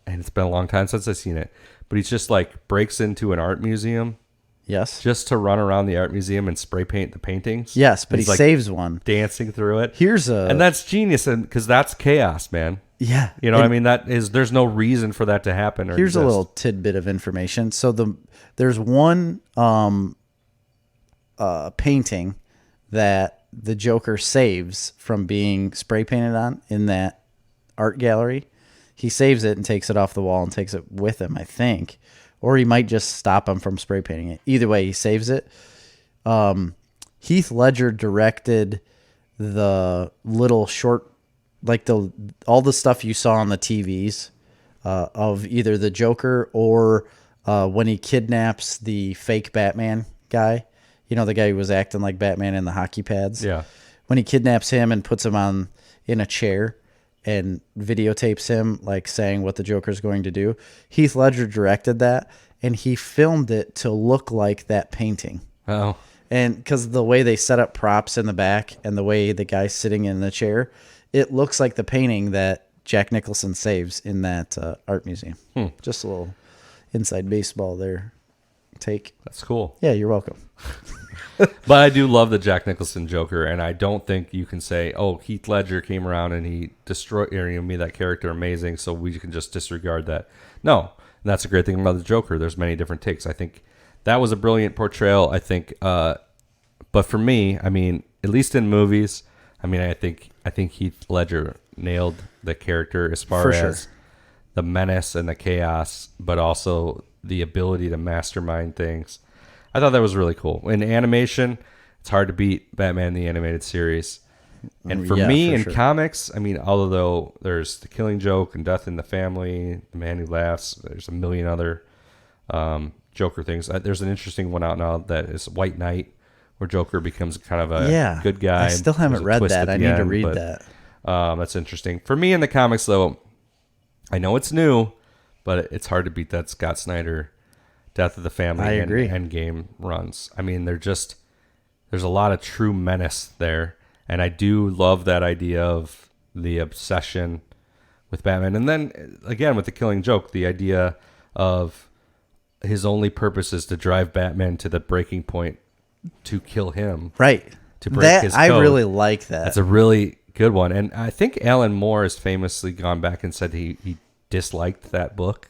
and it's been a long time since I've seen it, but he's just like breaks into an art museum. Yes. Just to run around the art museum and spray paint the paintings. Yes, but he's he like saves one. Dancing through it. And that's genius, and because that's chaos, man. Yeah. You know what I mean? There's no reason for that to happen. Here's a little tidbit of information. So there's one painting that the Joker saves from being spray painted on in that art gallery. He saves it and takes it off the wall and takes it with him, I think. Or he might just stop him from spray painting it. Either way, he saves it. Heath Ledger directed the little short, like all the stuff you saw on the TVs of either the Joker or when he kidnaps the fake Batman guy. You know, the guy who was acting like Batman in the hockey pads. Yeah. When he kidnaps him and puts him in a chair and videotapes him like saying what the Joker's going to do. Heath Ledger directed that, and he filmed it to look like that painting. Oh. And because the way they set up props in the back and the way the guy's sitting in the chair, it looks like the painting that Jack Nicholson saves in that art museum. Just a little inside baseball there. Take. That's cool. Yeah, you're welcome. But I do love the Jack Nicholson Joker, and I don't think you can say, "Oh, Heath Ledger came around and he destroyed made that character amazing," so we can just disregard that. No, and that's a great thing about the Joker. There's many different takes. I think that was a brilliant portrayal. I think, but for me, I mean, at least in movies, I mean, I think Heath Ledger nailed the character as far as the menace and the chaos, but also the ability to mastermind things. I thought that was really cool. In animation, it's hard to beat Batman the Animated Series. And for me, in comics, I mean, although there's The Killing Joke and Death in the Family, The Man Who Laughs, there's a million other Joker things. There's an interesting one out now that is White Knight, where Joker becomes kind of a good guy. I still haven't read that. I need to read that. That's interesting. For me in the comics, though, I know it's new, but it's hard to beat that Scott Snyder Death of the Family and Endgame runs. I mean, there's a lot of true menace there, and I do love that idea of the obsession with Batman. And then, again, with The Killing Joke, the idea of his only purpose is to drive Batman to the breaking point to kill him. Right. To break his code. I really like that. That's a really good one. And I think Alan Moore has famously gone back and said he disliked that book.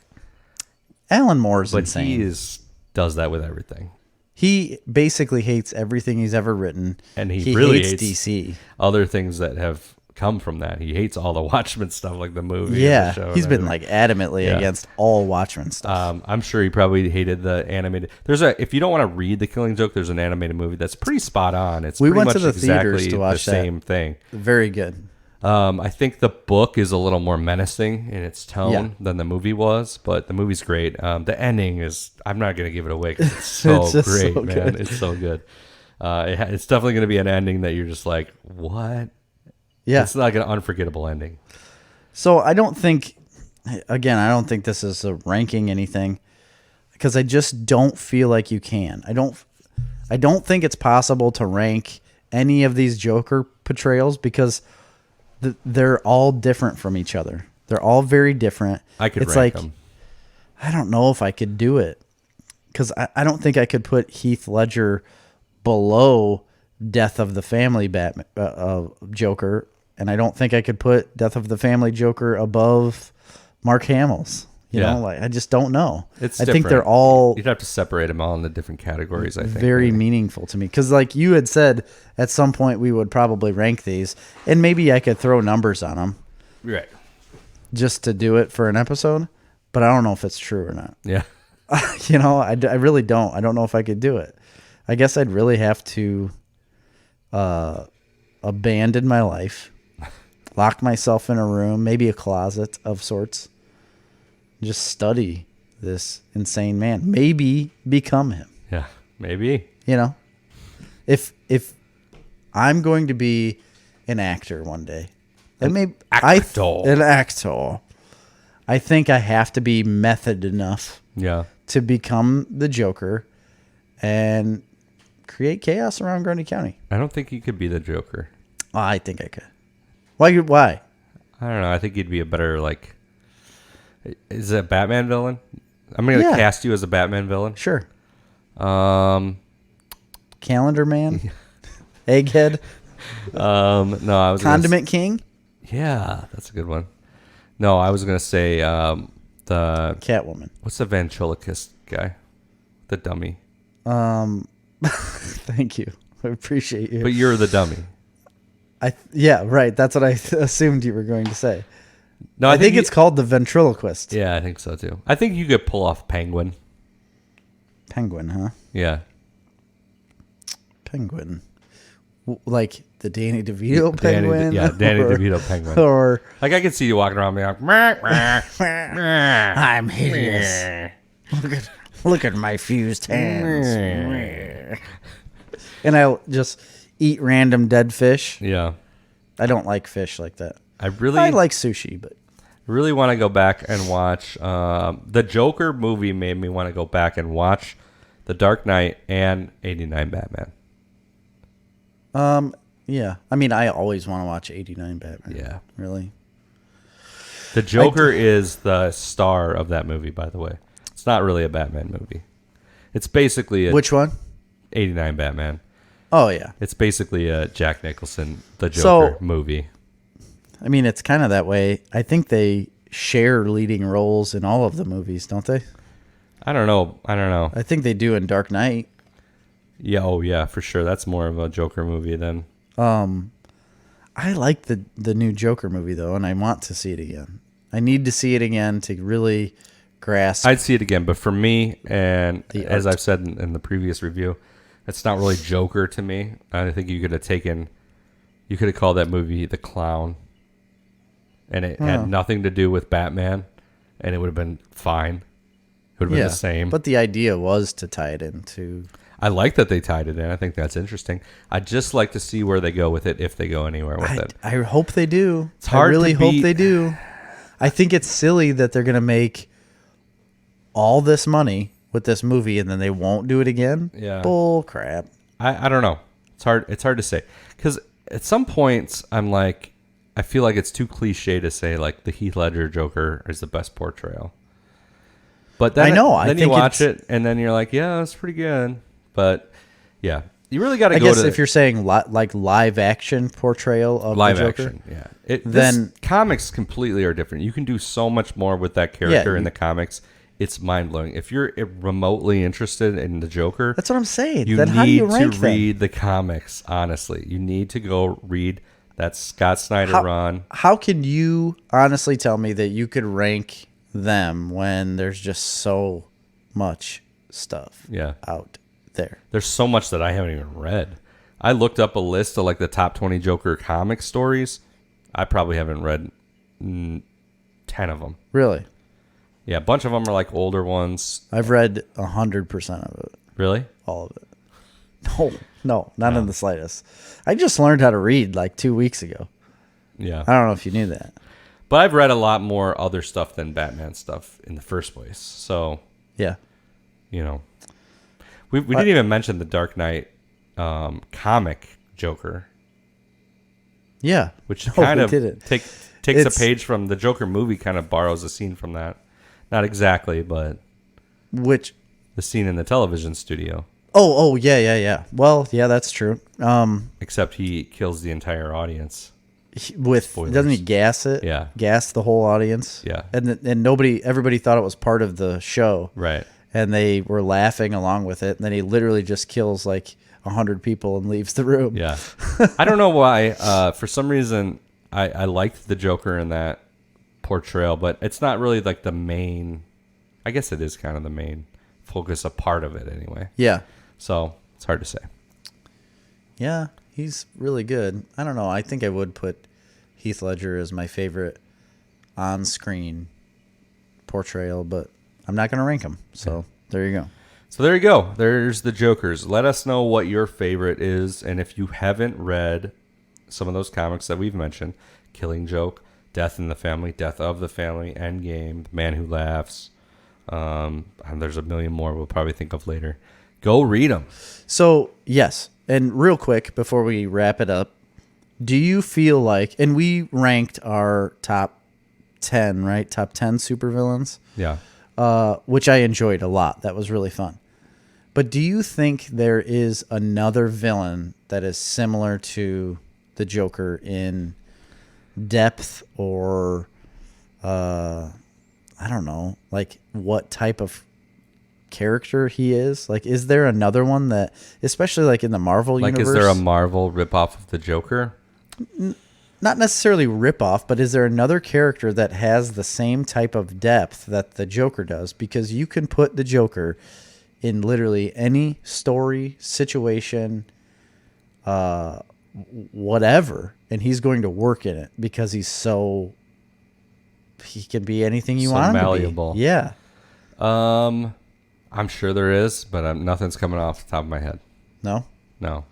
Alan Moore's insane. But he does that with everything. He basically hates everything he's ever written. And he really hates DC. Other things that have come from that. He hates all the Watchmen stuff, like the movie. Yeah, and the show he's been like adamantly against all Watchmen stuff. I'm sure he probably hated the animated. If you don't want to read The Killing Joke, there's an animated movie that's pretty spot on. It's pretty went much to the theaters exactly to watch the same thing. Very good. I think the book is a little more menacing in its tone than the movie was, but the movie's great. The ending is, I'm not going to give it away because it's so great, so man. good. It's so good. It's definitely going to be an ending that you're just like, what? Yeah. It's like an unforgettable ending. So I don't think this is a ranking anything because I just don't feel like you can. I don't think it's possible to rank any of these Joker portrayals because they're all different from each other. They're all very different. I could it's rank like, them. I don't know if I could do it because I don't think I could put Heath Ledger below Death of the Family Batman Joker, and I don't think I could put Death of the Family Joker above Mark Hamill's. You know, like I just don't know. I think they're all You'd have to separate them all into different categories. I think very meaningful to me because, like you had said, at some point we would probably rank these, and maybe I could throw numbers on them, right? Just to do it for an episode. But I don't know if it's true or not. Yeah, you know, I really don't. I don't know if I could do it. I guess I'd really have to abandon my life, lock myself in a room, maybe a closet of sorts. Just study this insane man. Maybe become him. yeah, maybe. You know, if I'm going to be an actor one day, an actor. I think I have to be method enough. Yeah. To become the Joker, and create chaos around Grundy County. I don't think you could be the Joker. I think I could. Why? I don't know. I think you'd be a better Is it a Batman villain? I'm going to cast you as a Batman villain. Sure. Calendar Man, Egghead. No, I was Condiment King. Yeah, that's a good one. No, I was going to say the Catwoman. What's the ventriloquist guy? The dummy. Thank you. I appreciate you. But you're the dummy. Yeah, right. That's what I assumed you were going to say. No, I think it's called the ventriloquist. Yeah, I think so too. I think you could pull off Penguin. Penguin, huh? Yeah. Penguin. Like the Danny DeVito Penguin? Danny DeVito Penguin. Or like I could see you walking around being like, I'm hideous. Look at my fused hands. And I'll just eat random dead fish. Yeah. I don't like fish like that. I like sushi, but really want to go back and watch the Joker movie. Made me want to go back and watch The Dark Knight and 89 Batman. Yeah. I mean, I always want to watch 89 Batman. Yeah. Really. The Joker is the star of that movie, by the way. It's not really a Batman movie. It's basically Which one? 89 Batman. Oh, yeah. It's basically a Jack Nicholson, the Joker movie. I mean, it's kind of that way. I think they share leading roles in all of the movies, don't they? I don't know. I think they do in Dark Knight. Yeah, oh yeah, for sure. That's more of a Joker movie than. I like the new Joker movie though, and I want to see it again. I need to see it again to really grasp. I'd see it again, but for me, and as I've said in the previous review, it's not really Joker to me. I think you could have called that movie The Clown, and it had nothing to do with Batman, and it would have been fine. It would have been the same. But the idea was to tie it into. I like that they tied it in. I think that's interesting. I'd just like to see where they go with it, if they go anywhere with it. I hope they do. It's hard. I really hope they do. I think it's silly that they're going to make all this money with this movie and then they won't do it again. Yeah. Bull crap. I don't know. It's hard to say. Because at some points, I'm like, I feel like it's too cliche to say like the Heath Ledger Joker is the best portrayal. But then then you watch it and then you're like, yeah, that's pretty good. But yeah, you really got to go to. I guess if you're saying like live action portrayal of live the Joker, action, yeah. Then comics completely are different. You can do so much more with that character in the comics. It's mind blowing. If you're remotely interested in the Joker, that's what I'm saying. You then need how do you rank to read the comics. Honestly, you need to go read that Scott Snyder run. How can you honestly tell me that you could rank them when there's just so much stuff out there? There's so much that I haven't even read. I looked up a list of like the top 20 Joker comic stories. I probably haven't read 10 of them. Really? Yeah, a bunch of them are like older ones. I've read 100% of it. Really? All of it. No, not in the slightest. I just learned how to read like 2 weeks ago. Yeah. I don't know if you knew that. But I've read a lot more other stuff than Batman stuff in the first place. So, Yeah. you know, we didn't even mention the Dark Knight comic Joker, Yeah. which No, kind we of didn't. takes a page from the Joker movie, kind of borrows a scene from that. Not exactly, but Which the scene in the television studio. Oh, yeah. Well, yeah, that's true. Except he kills the entire audience. Doesn't he gas it? Yeah. Gas the whole audience. Yeah. And everybody thought it was part of the show. Right. And they were laughing along with it. And then he literally just kills like 100 people and leaves the room. Yeah. I don't know why. For some reason, I liked the Joker in that portrayal, but it's not really like the main. I guess it is kind of the main focus, a part of it anyway. Yeah. So it's hard to say. Yeah, he's really good. I don't know. I think I would put Heath Ledger as my favorite on-screen portrayal, but I'm not going to rank him. So there you go. So there you go. There's the Jokers. Let us know what your favorite is, and if you haven't read some of those comics that we've mentioned, Killing Joke, Death in the Family, Death of the Family, Endgame, The Man Who Laughs, and there's a million more we'll probably think of later. Go read them. So, yes. And real quick, before we wrap it up, do you feel like, and we ranked our top 10, right? Top 10 supervillains, Yeah. which I enjoyed a lot. That was really fun. But do you think there is another villain that is similar to the Joker in depth or, I don't know, like what type of character he is? Like, is there another one that, especially like in the Marvel universe? Like, is there a Marvel ripoff of the Joker? Not necessarily ripoff, but is there another character that has the same type of depth that the Joker does? Because you can put the Joker in literally any story, situation, whatever, and he's going to work in it because he can be anything you So want him malleable. to be. Yeah. I'm sure there is, but nothing's coming off the top of my head. No? No.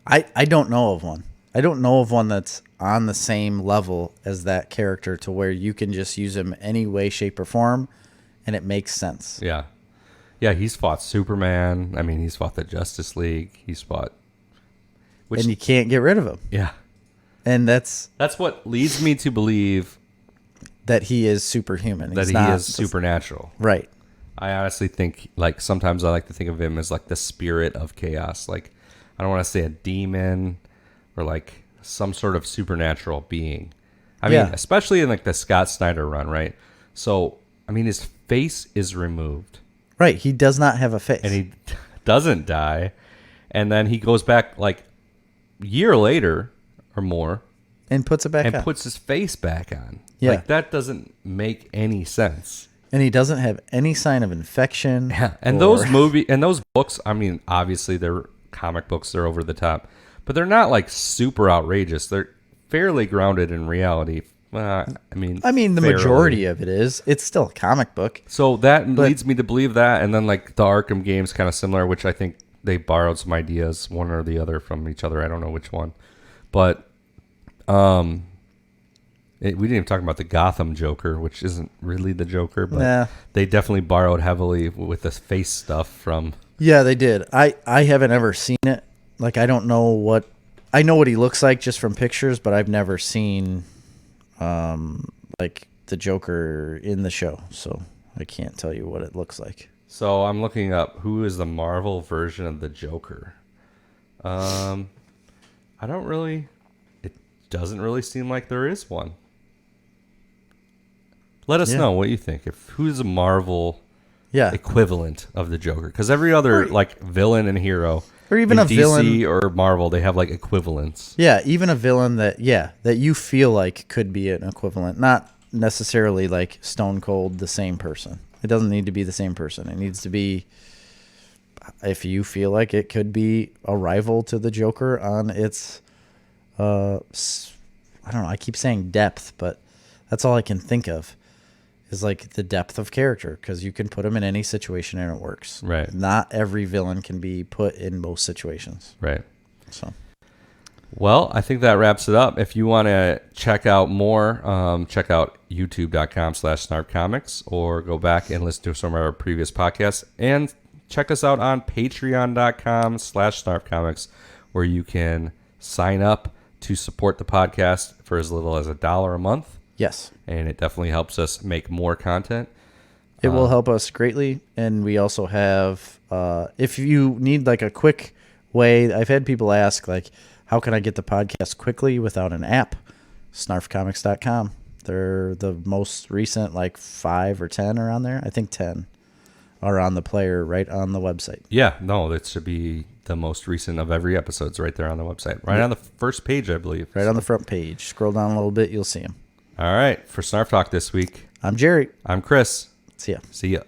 I don't know of one. I don't know of one that's on the same level as that character to where you can just use him any way, shape, or form, and it makes sense. Yeah. Yeah, he's fought Superman. I mean, he's fought the Justice League. He's fought... And you can't get rid of him. Yeah. And that's what leads me to believe that he is superhuman. that He's he not is supernatural. Right. I honestly think, like, sometimes I like to think of him as, like, the spirit of chaos. Like, I don't want to say a demon or, like, some sort of supernatural being. I mean, especially in, like, the Scott Snyder run, right? So, I mean, his face is removed. Right. He does not have a face. And he doesn't die. And then he goes back, like, a year later or more. And puts it back on. And puts his face back on. Yeah. Like, that doesn't make any sense. And he doesn't have any sign of infection. Yeah. And those books, I mean, obviously they're comic books, they're over the top. But they're not, like, super outrageous. They're fairly grounded in reality. I mean, the majority of it is. It's still a comic book. So that leads me to believe that. And then, like, the Arkham games kind of similar, which I think they borrowed some ideas, one or the other, from each other. I don't know which one. But we didn't even talk about the Gotham Joker, which isn't really the Joker. But they definitely borrowed heavily with the face stuff from... Yeah, they did. I haven't ever seen it. Like, I don't know what... I know what he looks like just from pictures, but I've never seen... like the Joker in the show, so I can't tell you what it looks like. So I'm looking up who is the Marvel version of the Joker. I don't really. It doesn't really seem like there is one. Let us know what you think. Who's a Marvel equivalent of the Joker? Because every other like villain and hero, or even a DC villain or Marvel, they have like equivalents. Yeah, even a villain that you feel like could be an equivalent, not necessarily like Stone Cold the same person. It doesn't need to be the same person. It needs to be, if you feel like it could be a rival to the Joker on its, I don't know. I keep saying depth, but that's all I can think of. Is like the depth of character, because you can put him in any situation and it works. Right. Not every villain can be put in most situations. Right. So Well, I think that wraps it up. If you want to check out more, check out youtube.com/snarfcomics or go back and listen to some of our previous podcasts. And check us out on patreon.com/snarfcomics, where you can sign up to support the podcast for as little as $1 a month. Yes. And it definitely helps us make more content. It will help us greatly. And we also have, if you need like a quick way, I've had people ask, like, how can I get the podcast quickly without an app? Snarfcomics.com. They're the most recent, like 5 or 10 are on there. I think 10 are on the player right on the website. Yeah, no, that should be the most recent of every episode. It's right there on the website. Right on the first page, I believe. Right on the front page. Scroll down a little bit, you'll see them. All right. For Snarf Talk this week, I'm Jerry. I'm Chris. See ya. See ya.